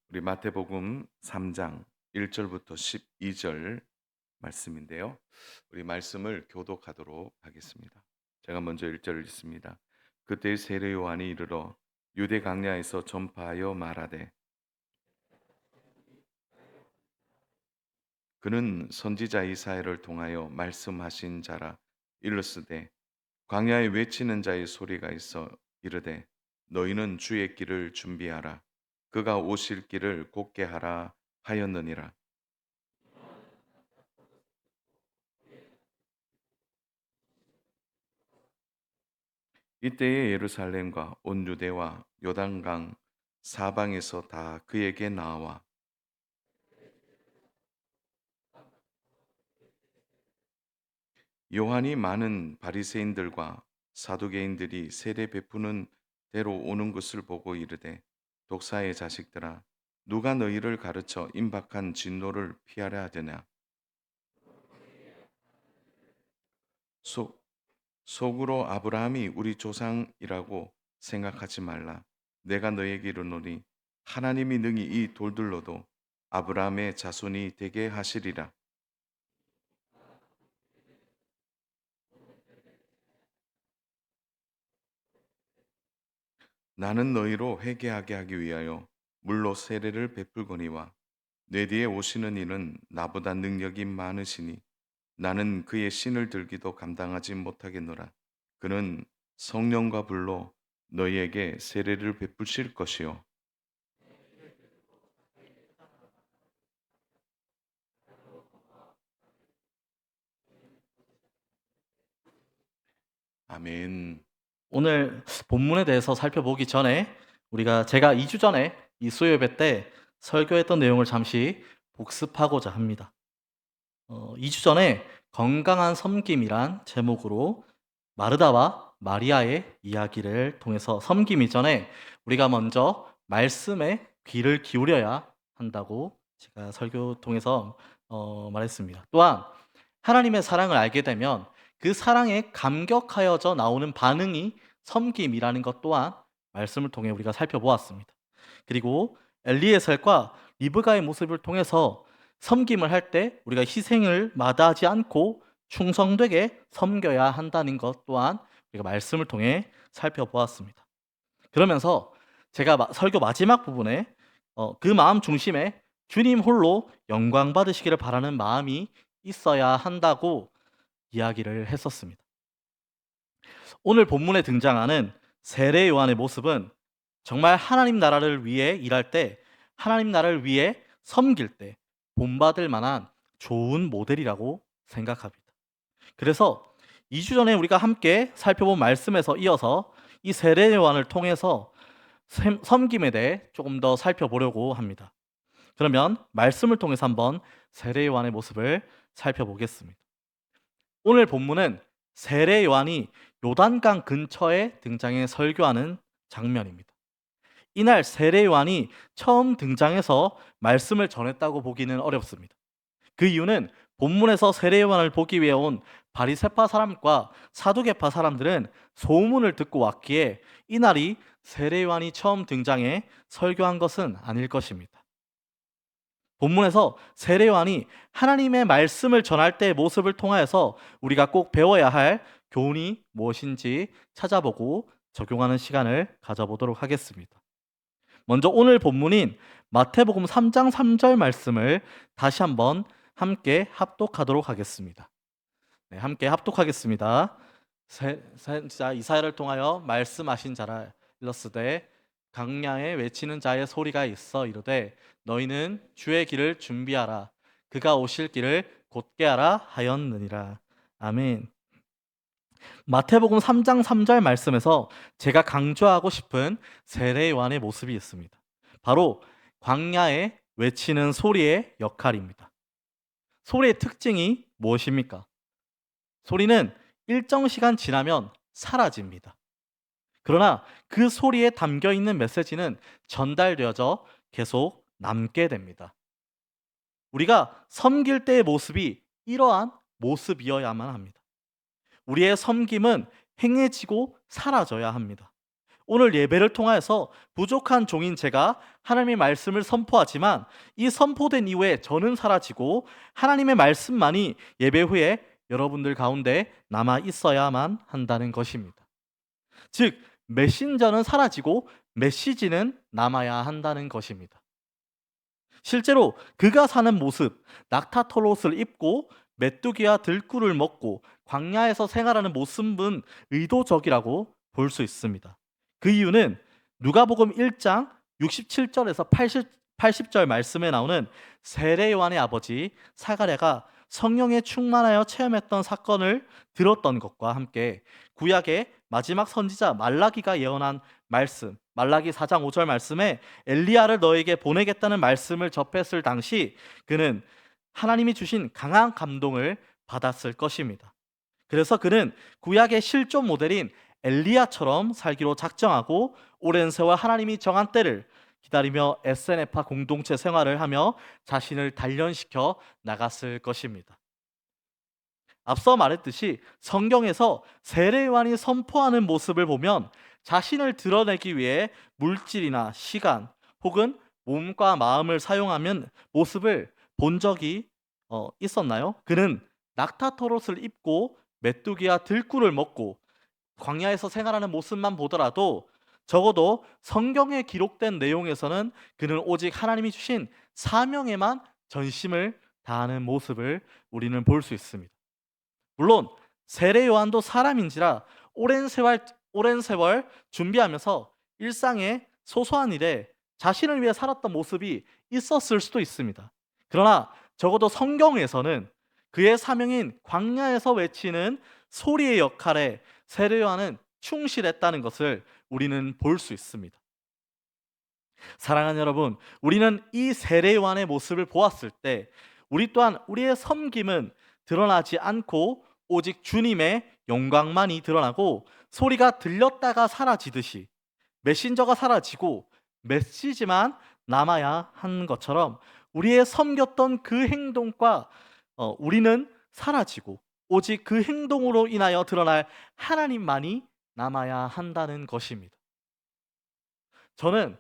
우리 마태복음 3장 1절부터 12절 말씀인데요. 우리 말씀을 교독하도록 하겠습니다. 제가 먼저 1절을 읽습니다. 그때 세례 요한이 이르러 유대 강야에서 전파하여 말하되 그는 선지자 이사야를 통하여 말씀하신 자라. 일러스되 광야에 외치는 자의 소리가 있어 이르되 너희는 주의 길을 준비하라. 그가 오실 길을 곧게 하라 하였느니라. 이때에 예루살렘과 온 유대와 요단강 사방에서 다 그에게 나와 요한이 많은 바리새인들과 사두개인들이 세례 베푸는 대로 오는 것을 보고 이르되 독사의 자식들아 누가 너희를 가르쳐 임박한 진노를 피하려 하더냐. 속 속으로 아브라함이 우리 조상이라고 생각하지 말라. 내가 너에게 이르노니 하나님이 능히 이 돌들로도 아브라함의 자손이 되게 하시리라. 나는 너희로 회개하게 하기 위하여 물로 세례를 베풀거니와 내 뒤에 오시는 이는 나보다 능력이 많으시니 나는 그의 신을 들기도 감당하지 못하겠노라. 그는 성령과 불로 너희에게 세례를 베푸실 것이요. 아멘. 오늘 본문에 대해서 살펴보기 전에 제가 2주 전에 이 수요 예배 때 설교했던 내용을 잠시 복습하고자 합니다. 2주 전에 건강한 섬김이란 제목으로 마르다와 마리아의 이야기를 통해서 섬김 이전에 우리가 먼저 말씀에 귀를 기울여야 한다고 제가 설교 통해서 말했습니다. 또한 하나님의 사랑을 알게 되면 그 사랑에 감격하여져 나오는 반응이 섬김이라는 것 또한 말씀을 통해 우리가 살펴보았습니다. 그리고 엘리에셀과 리브가의 모습을 통해서 섬김을 할 때 우리가 희생을 마다하지 않고 충성되게 섬겨야 한다는 것 또한 우리가 말씀을 통해 살펴보았습니다. 그러면서 제가 설교 마지막 부분에 그 마음 중심에 주님 홀로 영광 받으시기를 바라는 마음이 있어야 한다고 이야기를 했었습니다. 오늘 본문에 등장하는 세례 요한의 모습은 정말 하나님 나라를 위해 일할 때, 하나님 나라를 위해 섬길 때 본받을 만한 좋은 모델이라고 생각합니다. 그래서 2주 전에 우리가 함께 살펴본 말씀에서 이어서 이 세례 요한을 통해서 섬김에 대해 조금 더 살펴보려고 합니다. 그러면 말씀을 통해서 한번 세례 요한의 모습을 살펴보겠습니다. 오늘 본문은 세례 요한이 요단강 근처에 등장해 설교하는 장면입니다. 이날 세례 요한이 처음 등장해서 말씀을 전했다고 보기는 어렵습니다. 그 이유는 본문에서 세례 요한을 보기 위해 온 바리새파 사람과 사두개파 사람들은 소문을 듣고 왔기에 이날이 세례 요한이 처음 등장해 설교한 것은 아닐 것입니다. 본문에서 세례 요한이 하나님의 말씀을 전할 때의 모습을 통하여서 우리가 꼭 배워야 할 교훈이 무엇인지 찾아보고 적용하는 시간을 가져보도록 하겠습니다. 먼저 오늘 본문인 마태복음 3장 3절 말씀을 다시 한번 함께 합독하도록 하겠습니다. 네, 함께 합독하겠습니다. 자 이사야를 통하여 말씀하신 자라. 일러스되 강야에 외치는 자의 소리가 있어 이르되 너희는 주의 길을 준비하라. 그가 오실 길을 곧게 하라 하였느니라. 아멘. 마태복음 3장 3절 말씀에서 제가 강조하고 싶은 세례 요한의 모습이 있습니다. 바로 광야에 외치는 소리의 역할입니다. 소리의 특징이 무엇입니까? 소리는 일정 시간 지나면 사라집니다. 그러나 그 소리에 담겨 있는 메시지는 전달되어져 계속 남게 됩니다. 우리가 섬길 때의 모습이 이러한 모습이어야만 합니다. 우리의 섬김은 행해지고 사라져야 합니다. 오늘 예배를 통하여서 부족한 종인 제가 하나님의 말씀을 선포하지만 이 선포된 이후에 저는 사라지고 하나님의 말씀만이 예배 후에 여러분들 가운데 남아 있어야만 한다는 것입니다. 즉, 메신저는 사라지고 메시지는 남아야 한다는 것입니다. 실제로 그가 사는 모습, 낙타털옷을 입고 메뚜기와 들꿀을 먹고 광야에서 생활하는 모습은 의도적이라고 볼 수 있습니다. 그 이유는 누가복음 1장 67절에서 80절 말씀에 나오는 세례 요한의 아버지 사가랴가 성령에 충만하여 체험했던 사건을 들었던 것과 함께 구약의 마지막 선지자 말라기가 예언한 말씀, 말라기 4장 5절 말씀에 엘리야를 너에게 보내겠다는 말씀을 접했을 당시 그는 하나님이 주신 강한 감동을 받았을 것입니다. 그래서 그는 구약의 실존 모델인 엘리야처럼 살기로 작정하고 오랜 세월 하나님이 정한 때를 기다리며 SNF파 공동체 생활을 하며 자신을 단련시켜 나갔을 것입니다. 앞서 말했듯이 성경에서 세례 요한이 선포하는 모습을 보면 자신을 드러내기 위해 물질이나 시간 혹은 몸과 마음을 사용하면 모습을 본 적이 있었나요? 그는 낙타털옷을 입고 메뚜기와 들꿀을 먹고 광야에서 생활하는 모습만 보더라도 적어도 성경에 기록된 내용에서는 그는 오직 하나님이 주신 사명에만 전심을 다하는 모습을 우리는 볼 수 있습니다. 물론 세례 요한도 사람인지라 오랜 세월 준비하면서 일상의 소소한 일에 자신을 위해 살았던 모습이 있었을 수도 있습니다. 그러나 적어도 성경에서는 그의 사명인 광야에서 외치는 소리의 역할에 세례 요한은 충실했다는 것을 우리는 볼 수 있습니다. 사랑하는 여러분, 우리는 이 세례 요한의 모습을 보았을 때 우리 또한 우리의 섬김은 드러나지 않고 오직 주님의 영광만이 드러나고 소리가 들렸다가 사라지듯이 메신저가 사라지고 메시지만 남아야 하는 것처럼 우리의 섬겼던 그 행동과 우리는 사라지고 오직 그 행동으로 인하여 드러날 하나님만이 남아야 한다는 것입니다. 저는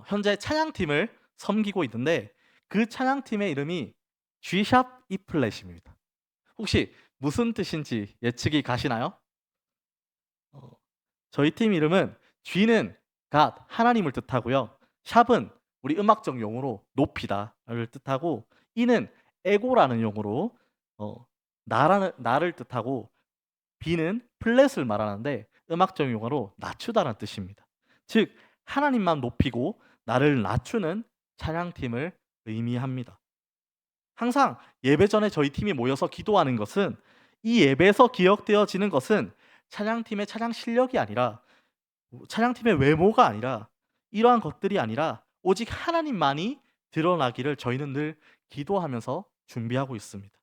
현재 찬양팀을 섬기고 있는데 그 찬양팀의 이름이 G샵 E플랫입니다. 혹시 무슨 뜻인지 예측이 가시나요? 어, 저희 팀 이름은 G는 God, 하나님을 뜻하고요. 샵은 우리 음악적 용어로 높이다를 뜻하고 E는 에고라는 용어로 나를 뜻하고 B는 플랫을 말하는데 음악적 용어로 낮추다라는 뜻입니다. 즉 하나님만 높이고 나를 낮추는 찬양팀을 의미합니다. 항상 예배 전에 저희 팀이 모여서 기도하는 것은 이 예배에서 기억되어지는 것은 찬양팀의 찬양 실력이 아니라 찬양팀의 외모가 아니라 이러한 것들이 아니라 오직 하나님만이 드러나기를 저희는 늘 기도하면서 준비하고 있습니다.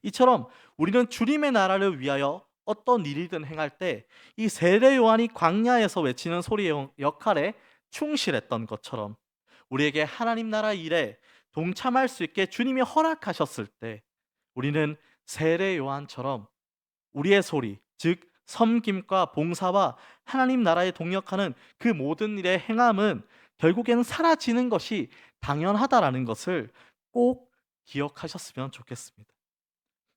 이처럼 우리는 주님의 나라를 위하여 어떤 일이든 행할 때 이 세례 요한이 광야에서 외치는 소리의 역할에 충실했던 것처럼 우리에게 하나님 나라 일에 동참할 수 있게 주님이 허락하셨을 때 우리는 세례 요한처럼 우리의 소리, 즉 섬김과 봉사와 하나님 나라에 동역하는 그 모든 일의 행함은 결국에는 사라지는 것이 당연하다라는 것을 꼭 기억하셨으면 좋겠습니다.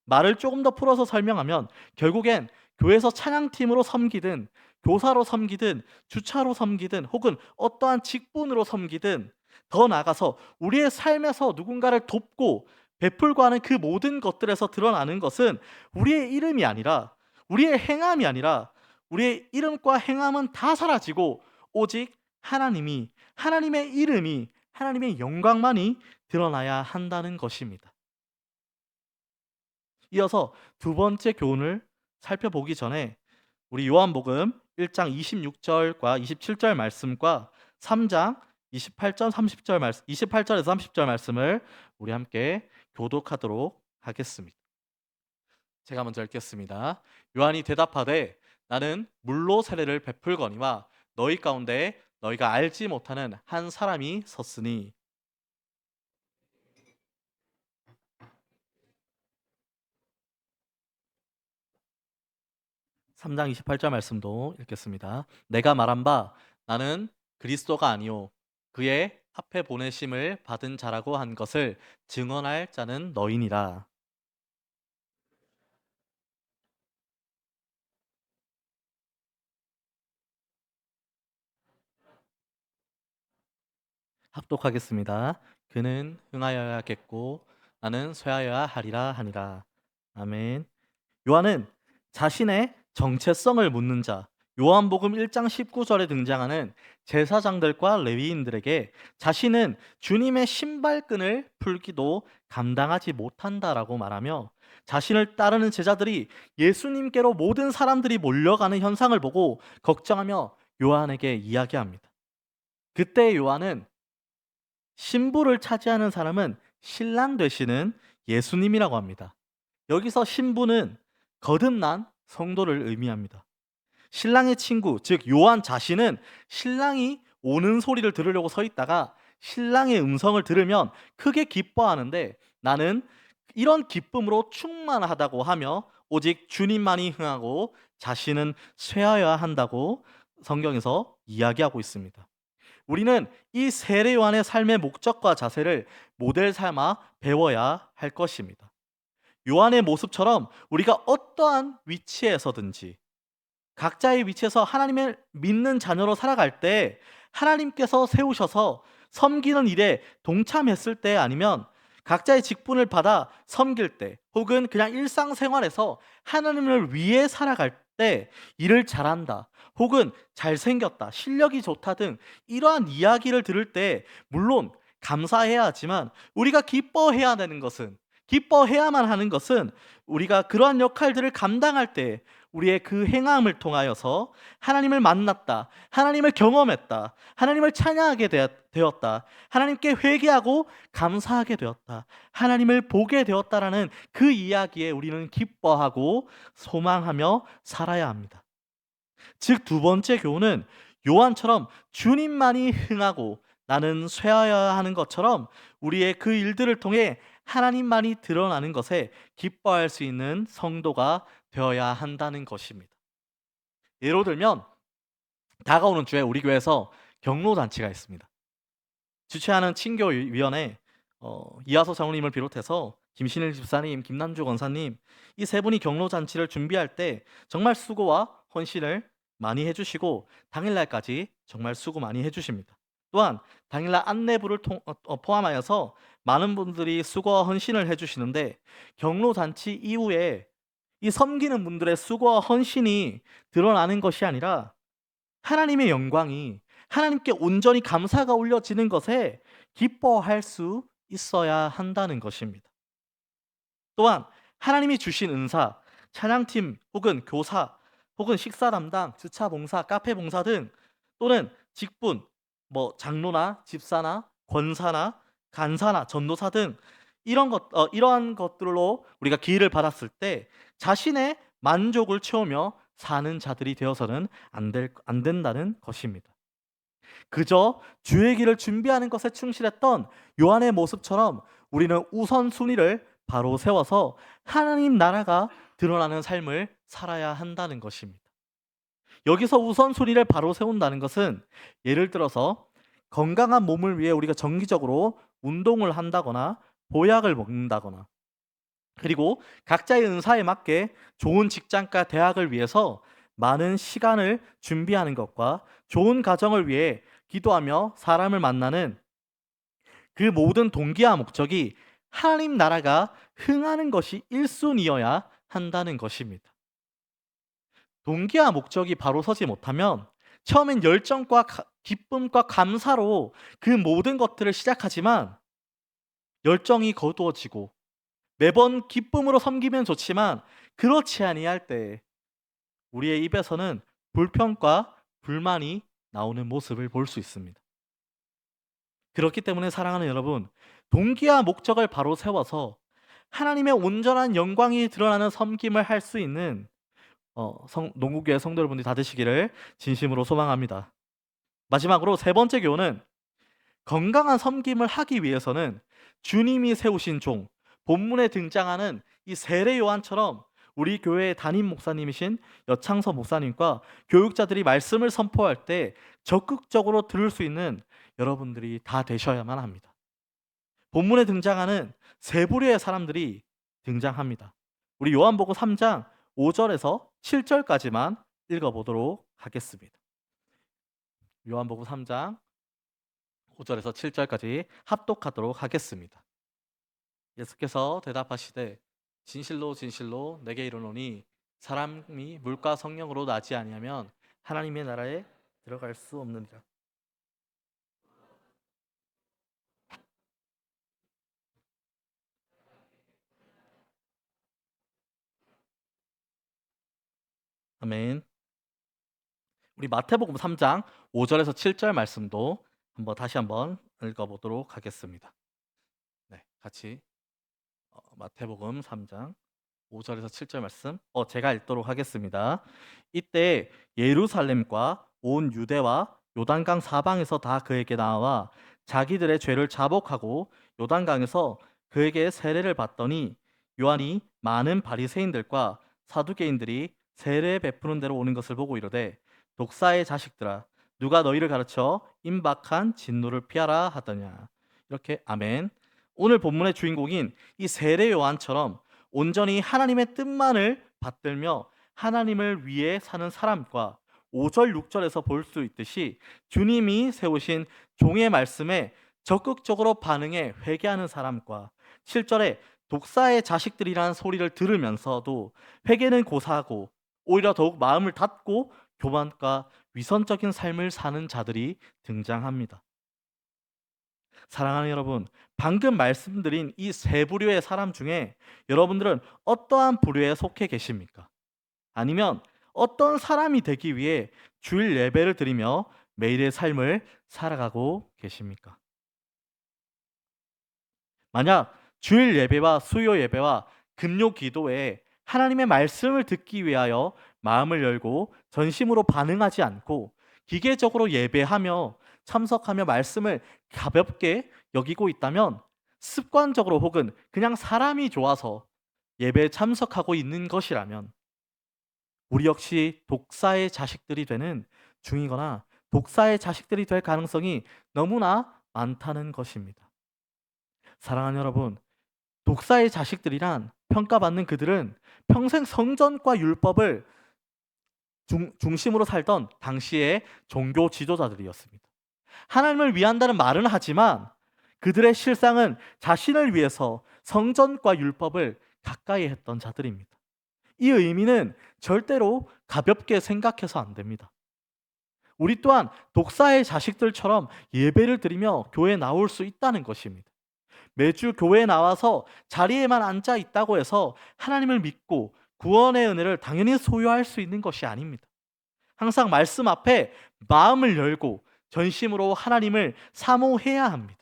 말을 조금 더 풀어서 설명하면 결국엔 교회에서 찬양팀으로 섬기든 교사로 섬기든 주차로 섬기든 혹은 어떠한 직분으로 섬기든 더 나아가서 우리의 삶에서 누군가를 돕고 베풀고 하는 그 모든 것들에서 드러나는 것은 우리의 이름이 아니라 우리의 행함이 아니라 우리의 이름과 행함은 다 사라지고 오직 하나님의 이름이 하나님의 영광만이 드러나야 한다는 것입니다. 이어서 두 번째 교훈을 살펴보기 전에 우리 요한복음 1장 26절과 27절 말씀과 3장 28절에서 30절 말씀을 우리 함께 교독하도록 하겠습니다. 제가 먼저 읽겠습니다. 요한이 대답하되 나는 물로 세례를 베풀거니와 너희 가운데 너희가 알지 못하는 한 사람이 섰으니 3장 28절 말씀도 읽겠습니다. 내가 말한 바 나는 그리스도가 아니요 그의 앞에 보내심을 받은 자라고 한 것을 증언할 자는 너희니라. 합독하겠습니다. 그는 흥하여야겠고 나는 쇠하여야 하리라 하니라. 아멘. 요한은 자신의 정체성을 묻는 자, 요한복음 1장 19절에 등장하는 제사장들과 레위인들에게 자신은 주님의 신발끈을 풀기도 감당하지 못한다라고 말하며 자신을 따르는 제자들이 예수님께로 모든 사람들이 몰려가는 현상을 보고 걱정하며 요한에게 이야기합니다. 그때 요한은 신부를 차지하는 사람은 신랑 되시는 예수님이라고 합니다. 여기서 신부는 거듭난 성도를 의미합니다. 신랑의 친구, 즉 요한 자신은 신랑이 오는 소리를 들으려고 서 있다가 신랑의 음성을 들으면 크게 기뻐하는데 나는 이런 기쁨으로 충만하다고 하며 오직 주님만이 흥하고 자신은 쇠하여야 한다고 성경에서 이야기하고 있습니다. 우리는 이 세례 요한의 삶의 목적과 자세를 모델 삼아 배워야 할 것입니다. 요한의 모습처럼 우리가 어떠한 위치에서든지 각자의 위치에서 하나님을 믿는 자녀로 살아갈 때 하나님께서 세우셔서 섬기는 일에 동참했을 때 아니면 각자의 직분을 받아 섬길 때 혹은 그냥 일상생활에서 하나님을 위해 살아갈 때 일을 잘한다 혹은 잘생겼다 실력이 좋다 등 이러한 이야기를 들을 때 물론 감사해야 하지만 우리가 기뻐해야 되는 것은 기뻐해야만 하는 것은 우리가 그러한 역할들을 감당할 때 우리의 그 행함을 통하여서 하나님을 만났다, 하나님을 경험했다, 하나님을 찬양하게 되었다, 하나님께 회개하고 감사하게 되었다, 하나님을 보게 되었다라는 그 이야기에 우리는 기뻐하고 소망하며 살아야 합니다. 즉 두 번째 교훈은 요한처럼 주님만이 흥하고 나는 쇠하여야 하는 것처럼 우리의 그 일들을 통해 하나님만이 드러나는 것에 기뻐할 수 있는 성도가 되어야 한다는 것입니다. 예로 들면 다가오는 주에 우리 교회에서 경로잔치가 있습니다. 주최하는 친교위원회 이하소 장로님을 비롯해서 김신일 집사님, 김남주 권사님 이 세 분이 경로잔치를 준비할 때 정말 수고와 헌신을 많이 해주시고 당일날까지 정말 수고 많이 해주십니다. 또한 당일날 안내부를 포함하여서 많은 분들이 수고와 헌신을 해주시는데 경로잔치 이후에 이 섬기는 분들의 수고와 헌신이 드러나는 것이 아니라 하나님의 영광이 하나님께 온전히 감사가 올려지는 것에 기뻐할 수 있어야 한다는 것입니다. 또한 하나님이 주신 은사, 찬양팀 혹은 교사 혹은 식사 담당, 주차 봉사, 카페 봉사 등 또는 직분, 장로나 집사나 권사나 간사나 전도사 등 이러한 것들로 우리가 기회를 받았을 때 자신의 만족을 채우며 사는 자들이 되어서는 안 된다는 것입니다. 그저 주의 길을 준비하는 것에 충실했던 요한의 모습처럼 우리는 우선순위를 바로 세워서 하나님 나라가 드러나는 삶을 살아야 한다는 것입니다. 여기서 우선순위를 바로 세운다는 것은 예를 들어서 건강한 몸을 위해 우리가 정기적으로 운동을 한다거나 보약을 먹는다거나 그리고 각자의 은사에 맞게 좋은 직장과 대학을 위해서 많은 시간을 준비하는 것과 좋은 가정을 위해 기도하며 사람을 만나는 그 모든 동기와 목적이 하나님 나라가 흥하는 것이 1순위여야 한다는 것입니다. 동기와 목적이 바로 서지 못하면 처음엔 열정과 기쁨과 감사로 그 모든 것들을 시작하지만 열정이 거두어지고 매번 기쁨으로 섬기면 좋지만 그렇지 아니할 때 우리의 입에서는 불평과 불만이 나오는 모습을 볼 수 있습니다. 그렇기 때문에 사랑하는 여러분, 동기와 목적을 바로 세워서 하나님의 온전한 영광이 드러나는 섬김을 할 수 있는 농구교회 성도 여러분들이 다 되시기를 진심으로 소망합니다. 마지막으로 세 번째 교훈은 건강한 섬김을 하기 위해서는 주님이 세우신 종, 본문에 등장하는 이 세례 요한처럼 우리 교회의 담임 목사님이신 여창서 목사님과 교육자들이 말씀을 선포할 때 적극적으로 들을 수 있는 여러분들이 다 되셔야만 합니다. 본문에 등장하는 세 부류의 사람들이 등장합니다. 우리 요한복음 3장 5절에서 7절까지만 읽어보도록 하겠습니다. 요한복음 3장 5절에서 7절까지 합독하도록 하겠습니다. 예수께서 대답하시되 진실로 진실로 내게 이르노니 사람이 물과 성령으로 나지 아니하면 하나님의 나라에 들어갈 수 없느니라. 아멘. 우리 마태복음 3장 5절에서 7절 말씀도 다시 한번 읽어보도록 하겠습니다. 네, 같이 마태복음 3장 5절에서 7절 말씀 제가 읽도록 하겠습니다. 이때 예루살렘과 온 유대와 요단강 사방에서 다 그에게 나와 자기들의 죄를 자복하고 요단강에서 그에게 세례를 받더니 요한이 많은 바리새인들과 사두개인들이 세례 베푸는 대로 오는 것을 보고 이르되 독사의 자식들아 누가 너희를 가르쳐 임박한 진노를 피하라 하더냐. 이렇게 아멘. 오늘 본문의 주인공인 이 세례 요한처럼 온전히 하나님의 뜻만을 받들며 하나님을 위해 사는 사람과 5절 6절에서 볼 수 있듯이 주님이 세우신 종의 말씀에 적극적으로 반응해 회개하는 사람과 7절에 독사의 자식들이라는 소리를 들으면서도 회개는 고사하고 오히려 더욱 마음을 닫고 교만과 위선적인 삶을 사는 자들이 등장합니다. 사랑하는 여러분, 방금 말씀드린 이 세 부류의 사람 중에 여러분들은 어떠한 부류에 속해 계십니까? 아니면 어떤 사람이 되기 위해 주일 예배를 드리며 매일의 삶을 살아가고 계십니까? 만약 주일 예배와 수요 예배와 금요 기도에 하나님의 말씀을 듣기 위하여 마음을 열고 전심으로 반응하지 않고 기계적으로 예배하며 참석하며 말씀을 가볍게 여기고 있다면 습관적으로 혹은 그냥 사람이 좋아서 예배에 참석하고 있는 것이라면 우리 역시 독사의 자식들이 되는 중이거나 독사의 자식들이 될 가능성이 너무나 많다는 것입니다. 사랑하는 여러분, 독사의 자식들이란 평가받는 그들은 평생 성전과 율법을 중심으로 살던 당시의 종교 지도자들이었습니다. 하나님을 위한다는 말은 하지만 그들의 실상은 자신을 위해서 성전과 율법을 가까이 했던 자들입니다. 이 의미는 절대로 가볍게 생각해서 안 됩니다. 우리 또한 독사의 자식들처럼 예배를 드리며 교회에 나올 수 있다는 것입니다. 매주 교회에 나와서 자리에만 앉아 있다고 해서 하나님을 믿고 구원의 은혜를 당연히 소유할 수 있는 것이 아닙니다. 항상 말씀 앞에 마음을 열고 전심으로 하나님을 사모해야 합니다.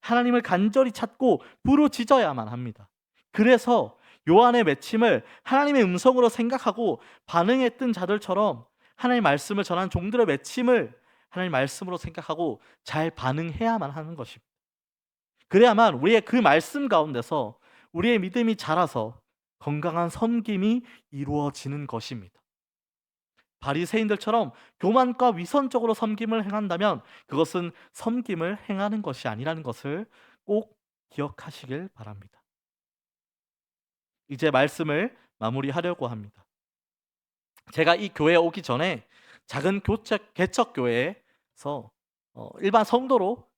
하나님을 간절히 찾고 부르짖어야만 합니다. 그래서 요한의 맺힘을 하나님의 음성으로 생각하고 반응했던 자들처럼 하나님의 말씀을 전한 종들의 맺힘을 하나님의 말씀으로 생각하고 잘 반응해야만 하는 것입니다. 그래야만 우리의 그 말씀 가운데서 우리의 믿음이 자라서 건강한 섬김이 이루어지는 것입니다. 바리새인들처럼 교만과 위선적으로 섬김을 행한다면 그것은 섬김을 행하는 것이 아니라는 것을 꼭 기억하시길 바랍니다. 이제 말씀을 마무리하려고 합니다. 제가 이 교회에 오기 전에 작은 개척교회에서 일반 성도로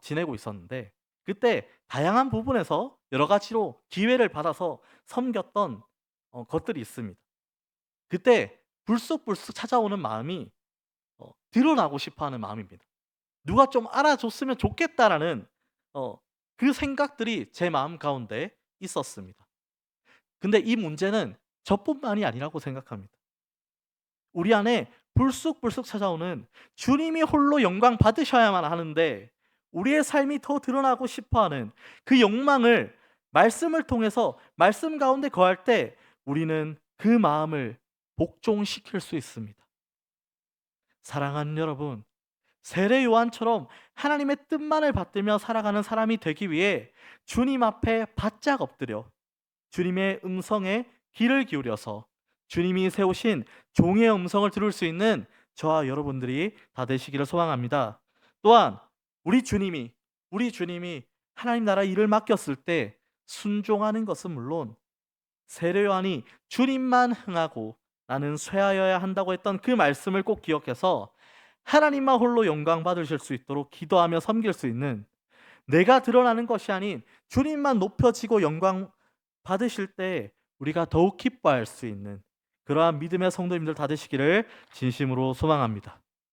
지내고 있었는데 그때 다양한 부분에서 여러 가지로 기회를 받아서 섬겼던 것들이 있습니다. 그때 불쑥불쑥 찾아오는 마음이 드러나고 싶어하는 마음입니다. 누가 좀 알아줬으면 좋겠다라는 그 생각들이 제 마음 가운데 있었습니다. 근데 이 문제는 저뿐만이 아니라고 생각합니다. 우리 안에 불쑥불쑥 찾아오는 주님이 홀로 영광 받으셔야만 하는데 우리의 삶이 더 드러나고 싶어하는 그 욕망을 말씀을 통해서 말씀 가운데 거할 때 우리는 그 마음을 복종시킬 수 있습니다. 사랑하는 여러분, 세례 요한처럼 하나님의 뜻만을 받들며 살아가는 사람이 되기 위해 주님 앞에 바짝 엎드려 주님의 음성에 귀를 기울여서 주님이 세우신 종의 음성을 들을 수 있는 저와 여러분들이 다 되시기를 소망합니다. 또한 우리 주님이 하나님 나라 일을 맡겼을 때 순종하는 것은 물론 세례 요한이 주님만 흥하고 나는 쇠하여야 한다고 했던 그 말씀을 꼭 기억해서 하나님만 홀로 영광 받으실 수 있도록 기도하며 섬길 수 있는, 내가 드러나는 것이 아닌 주님만 높여지고 영광 받으실 때 우리가 더욱 기뻐할 수 있는 그러한 믿음의 성도님들 다 되시기를 진심으로 소망합니다.